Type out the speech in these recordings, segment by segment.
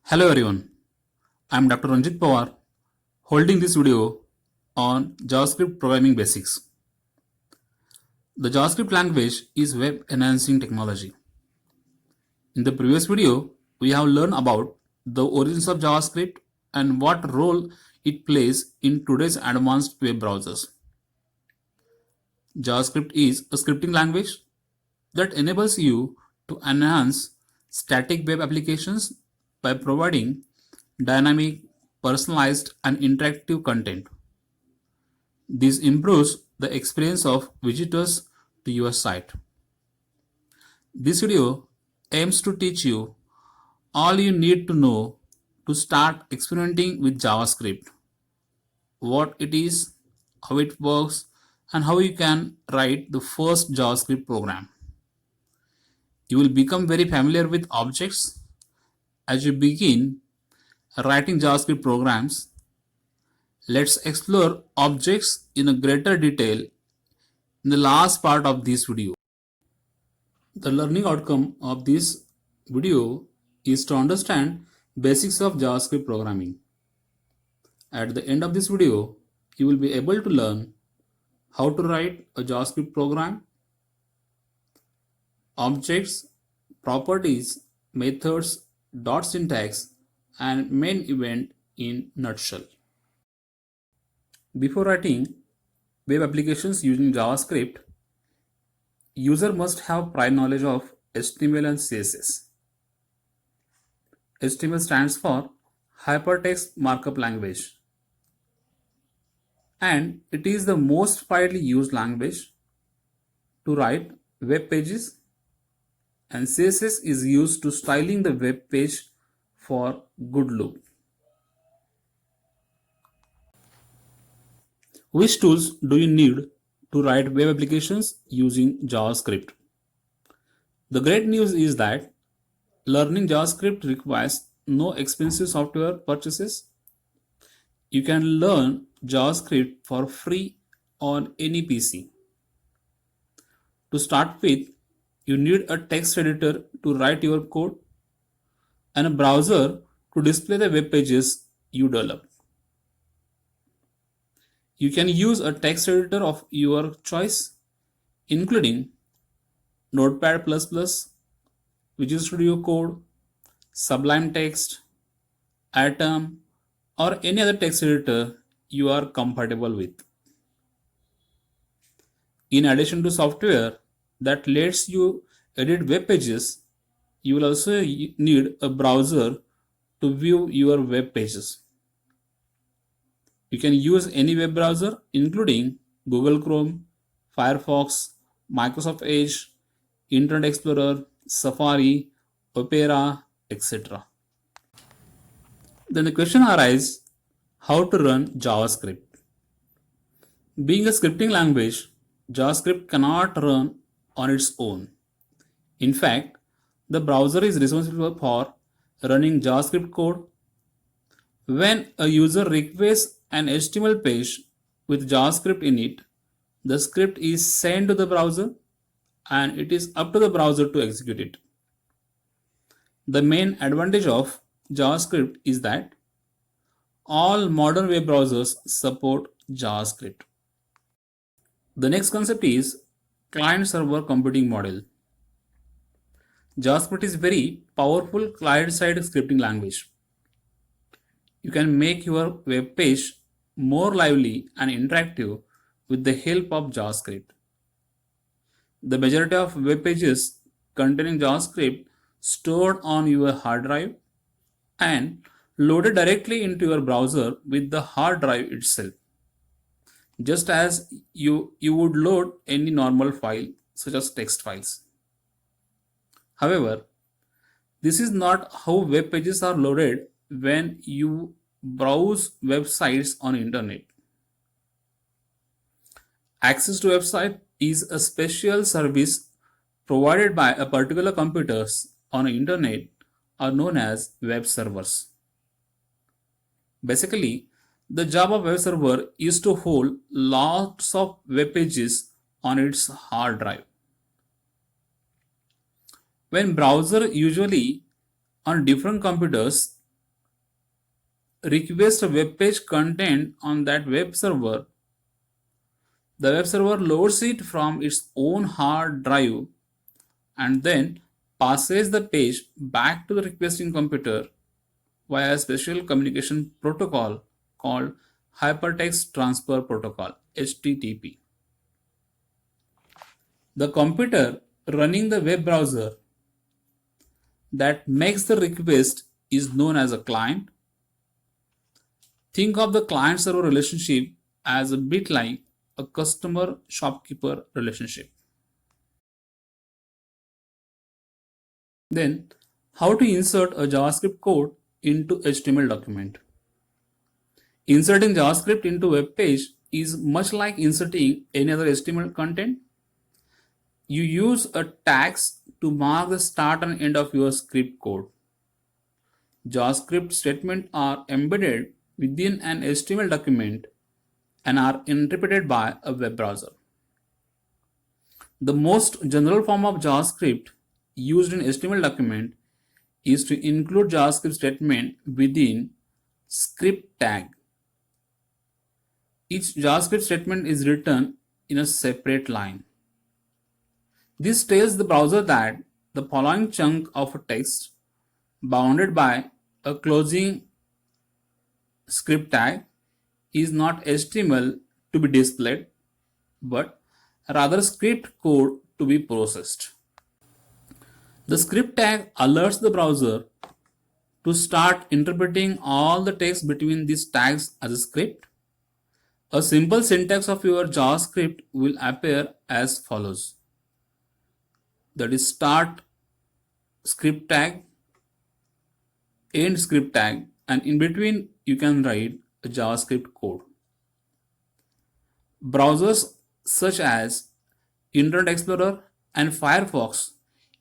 Hello everyone, I am Dr. Ranjit Pawar holding this video on JavaScript programming basics. The JavaScript language is web enhancing technology. In the previous video, we have learned about the origins of JavaScript and what role it plays in today's advanced web browsers. JavaScript is a scripting language that enables you to enhance static web applications by providing dynamic, personalized, and interactive content. This improves the experience of visitors to your site. This video aims to teach you all you need to know to start experimenting with JavaScript, what it is, how it works, and how you can write the first JavaScript program. You will become very familiar with objects as you begin writing JavaScript programs. Let's explore objects in a greater detail in the last part of this video. The learning outcome of this video is to understand basics of JavaScript programming. At the end of this video, you will be able to learn how to write a JavaScript program, objects, properties, methods, dot syntax, and main event in nutshell. Before writing web applications using JavaScript, user must have prior knowledge of HTML and CSS. HTML stands for Hypertext Markup Language, and it is the most widely used language to write web pages, and CSS is used to styling the web page for good look. Which tools do you need to write web applications using JavaScript? The great news is that learning JavaScript requires no expensive software purchases. You can learn JavaScript for free on any PC. To start with, you need a text editor to write your code and a browser to display the web pages you develop. You can use a text editor of your choice, including Notepad++, Visual Studio Code, Sublime Text, Atom, or any other text editor you are compatible with. In addition to software that lets you edit web pages, you will also need a browser to view your web pages. You can use any web browser, including Google Chrome, Firefox, Microsoft Edge, Internet Explorer, Safari, Opera, etc. Then the question arises, how to run JavaScript? Being a scripting language, JavaScript cannot run on its own. In fact, the browser is responsible for running JavaScript code. When a user requests an HTML page with JavaScript in it, the script is sent to the browser and it is up to the browser to execute it. The main advantage of JavaScript is that all modern web browsers support JavaScript. The next concept is client-server computing model. JavaScript is very powerful client-side scripting language. You can make your web page more lively and interactive with the help of JavaScript. The majority of web pages containing JavaScript stored on your hard drive and loaded directly into your browser with the hard drive itself, just as you would load any normal file such as text files. However, this is not how web pages are loaded when you browse websites on internet. Access to website is a special service provided by a particular computers on the internet are known as web servers. Basically, the job of web server is to hold lots of web pages on its hard drive. When browser usually on different computers request a web page content on that web server, the web server loads it from its own hard drive and then passes the page back to the requesting computer via a special communication protocol called Hypertext Transfer Protocol (HTTP). The computer running the web browser that makes the request is known as a client. Think of the client server relationship as a bit like a customer shopkeeper relationship. Then, how to insert a JavaScript code into HTML document. Inserting JavaScript into a web page is much like inserting any other HTML content. You use a tags to mark the start and end of your script code. JavaScript statements are embedded within an HTML document and are interpreted by a web browser. The most general form of JavaScript used in HTML document is to include JavaScript statement within script tag. Each JavaScript statement is written in a separate line. This tells the browser that the following chunk of text bounded by a closing script tag is not HTML to be displayed, but rather script code to be processed. The script tag alerts the browser to start interpreting all the text between these tags as a script. A simple syntax of your JavaScript will appear as follows. That is start script tag, end script tag, and in between you can write a JavaScript code. Browsers such as Internet Explorer and Firefox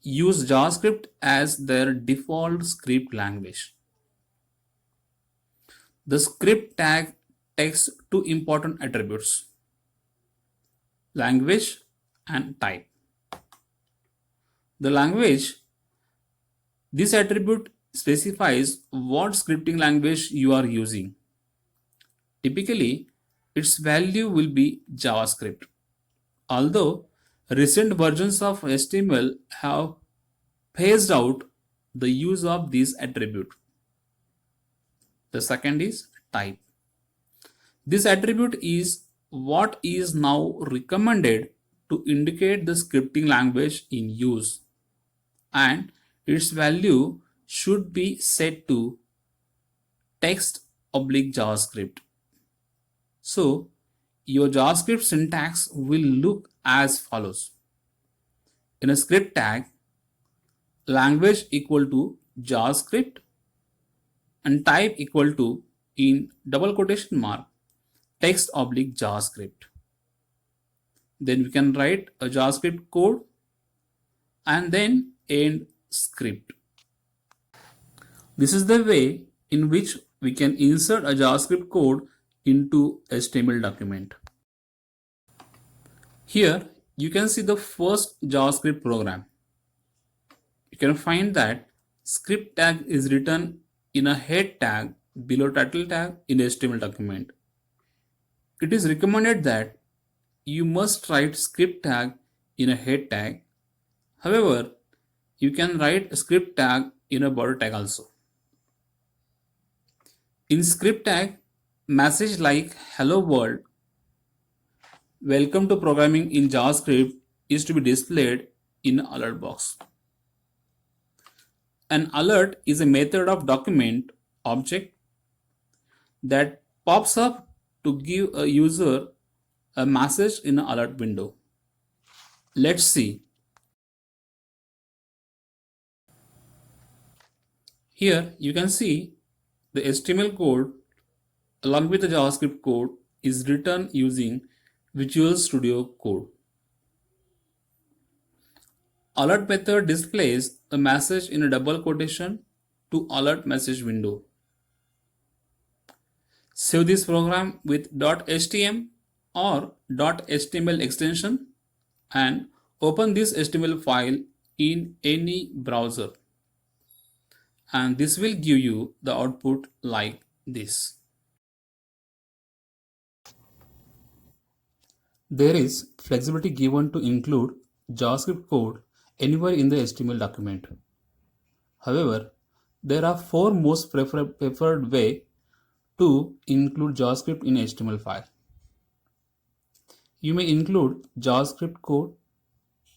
use JavaScript as their default script language. The script tag takes two important attributes: language and type. The language, this attribute specifies what scripting language you are using. Typically, its value will be JavaScript, although recent versions of HTML have phased out the use of this attribute. The second is type. This attribute is what is now recommended to indicate the scripting language in use, and its value should be set to text/JavaScript. So, your JavaScript syntax will look as follows. In a script tag, language equal to JavaScript and type equal to, in double quotation mark, text/JavaScript. Then we can write a JavaScript code and then end script. This is the way in which we can insert a JavaScript code into HTML document. Here you can see the first JavaScript program. You can find that script tag is written in a head tag below title tag in HTML document. It is recommended that you must write script tag in a head tag. However, you can write a script tag in a body tag also. In script tag, message like hello world, welcome to programming in JavaScript is to be displayed in alert box. An alert is a method of document object that pops up to give a user a message in an alert window. Let's see. Here you can see the HTML code along with the JavaScript code is written using Visual Studio Code. Alert method displays a message in a double quotation to alert message window. Save this program with .htm or .html extension and open this HTML file in any browser. And this will give you the output like this. There is flexibility given to include JavaScript code anywhere in the HTML document. However, there are four most preferred way to include JavaScript in HTML file. You may include JavaScript code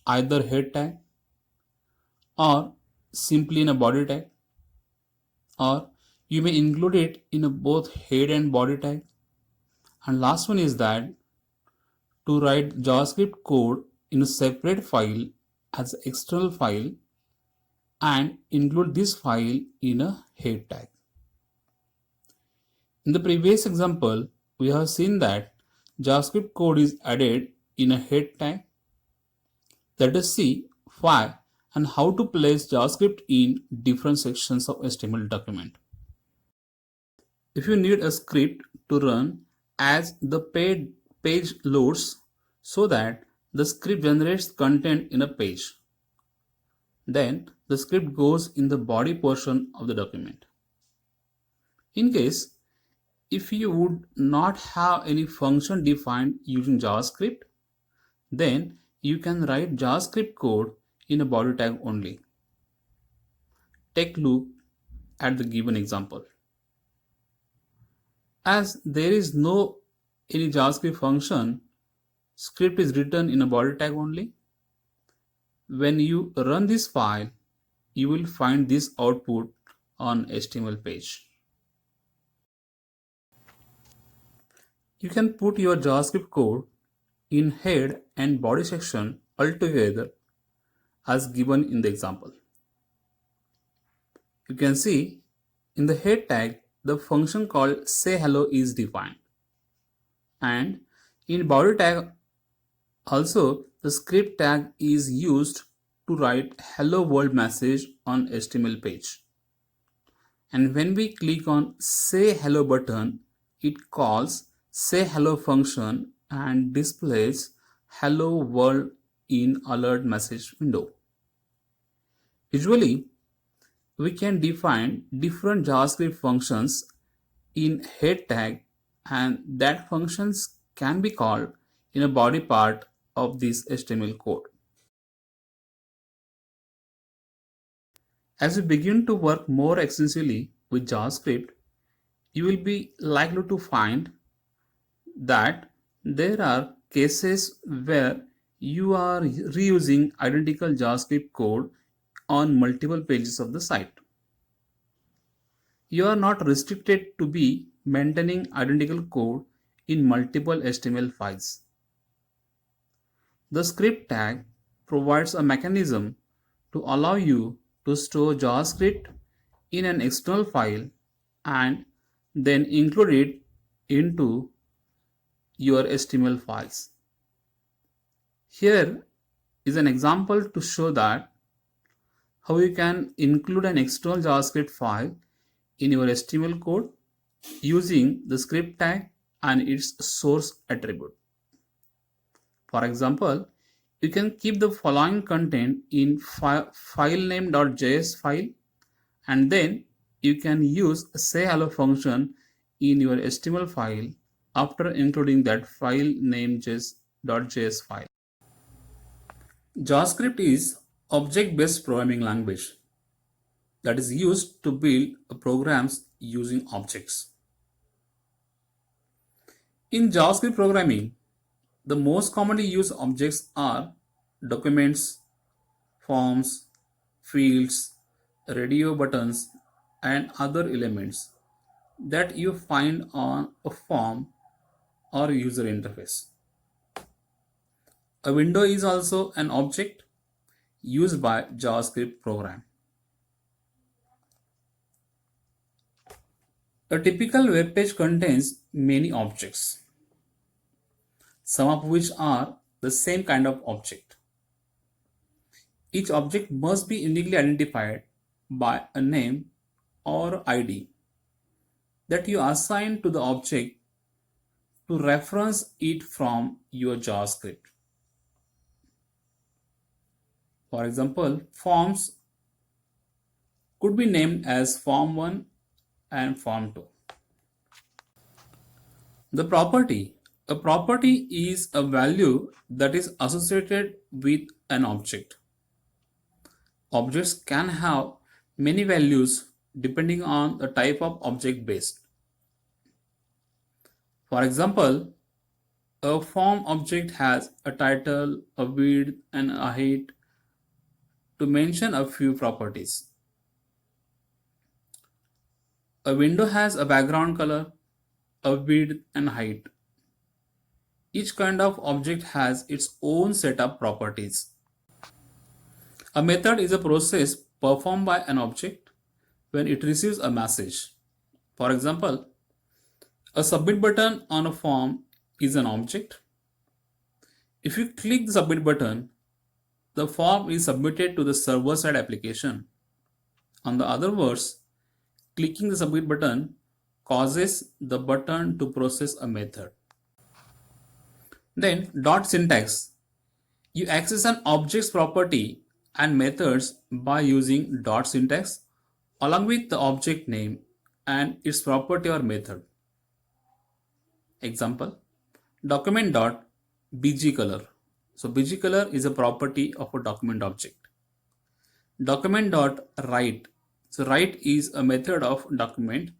either head tag or simply in a body tag, or you may include it in a both head and body tag. And last one is that to write JavaScript code in a separate file as an external file and include this file in a head tag. In the previous example, we have seen that JavaScript code is added in a head tag. Let us see why and how to place JavaScript in different sections of HTML document. If you need a script to run as the page loads so that the script generates content in a page, then the script goes in the body portion of the document. In case if you would not have any function defined using JavaScript, then you can write JavaScript code in a body tag only. Take a look at the given example. As there is no any JavaScript function, script is written in a body tag only. When you run this file, you will find this output on HTML page. You can put your JavaScript code in head and body section altogether as given in the example. You can see in the head tag the function called sayHello is defined, and in body tag also the script tag is used to write hello world message on HTML page. And when we click on say hello button, it calls say hello function and displays hello world in alert message window. Usually, we can define different JavaScript functions in head tag, and that functions can be called in a body part of this HTML code. As you begin to work more extensively with JavaScript, you will be likely to find that there are cases where you are reusing identical JavaScript code on multiple pages of the site. You are not restricted to be maintaining identical code in multiple HTML files. The script tag provides a mechanism to allow you to store JavaScript in an external file and then include it into your HTML files. Here is an example to show that how you can include an external JavaScript file in your HTML code using the script tag and its source attribute. For example, you can keep the following content in filename.js file, and then you can use sayHello function in your HTML file after including that filename.js file. JavaScript is object-based programming language that is used to build programs using objects. In JavaScript programming, the most commonly used objects are documents, forms, fields, radio buttons, and other elements that you find on a form or user interface. A window is also an object used by JavaScript program. A typical web page contains many objects, some of which are the same kind of object. Each object must be uniquely identified by a name or ID that you assign to the object to reference it from your JavaScript. For example, forms could be named as form 1 and form 2. The property. A property is a value that is associated with an object. Objects can have many values depending on the type of object based. For example, a form object has a title, a width, and a height, to mention a few properties. A window has a background color, a width, and height. Each kind of object has its own set of properties. A method is a process performed by an object when it receives a message. For example, a submit button on a form is an object. If you click the submit button, the form is submitted to the server side application. On the other words, clicking the submit button causes the button to process a method. Then dot syntax. You access an object's property and methods by using dot syntax along with the object name and its property or method. Example, document dot bg color. So bg color is a property of a document object. Document dot write. So write is a method of document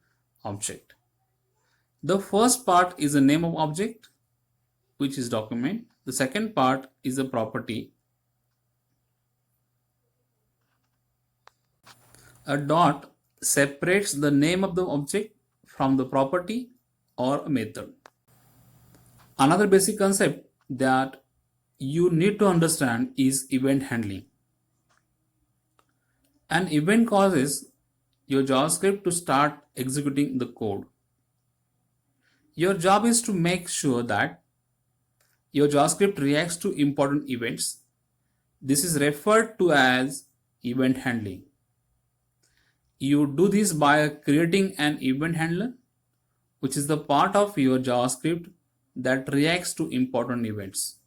object. The first part is the name of object, which is document. The second part is the property. A dot separates the name of the object from the property or a method. Another basic concept that you need to understand is event handling. An event causes your JavaScript to start executing the code. Your job is to make sure that your JavaScript reacts to important events. This is referred to as event handling. You do this by creating an event handler, which is the part of your JavaScript that reacts to important events.